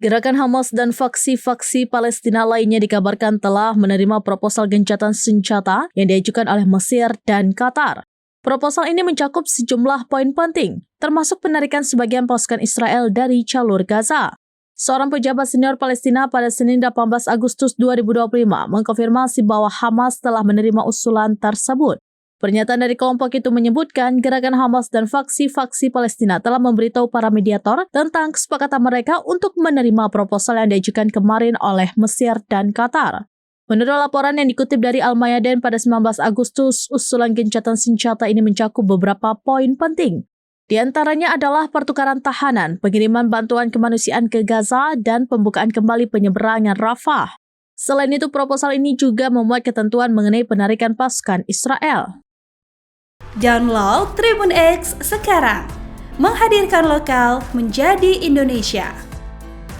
Gerakan Hamas dan faksi-faksi Palestina lainnya dikabarkan telah menerima proposal gencatan senjata yang diajukan oleh Mesir dan Qatar. Proposal ini mencakup sejumlah poin penting, termasuk penarikan sebagian pasukan Israel dari jalur Gaza. Seorang pejabat senior Palestina pada Senin 18 Agustus 2025 mengkonfirmasi bahwa Hamas telah menerima usulan tersebut. Pernyataan dari kelompok itu menyebutkan gerakan Hamas dan faksi-faksi Palestina telah memberitahu para mediator tentang kesepakatan mereka untuk menerima proposal yang diajukan kemarin oleh Mesir dan Qatar. Menurut laporan yang dikutip dari Al-Mayadin pada 19 Agustus, usulan gencatan senjata ini mencakup beberapa poin penting. Di antaranya adalah pertukaran tahanan, pengiriman bantuan kemanusiaan ke Gaza, dan pembukaan kembali penyeberangan Rafah. Selain itu, proposal ini juga memuat ketentuan mengenai penarikan pasukan Israel. Download Tribun X sekarang, menghadirkan lokal menjadi Indonesia.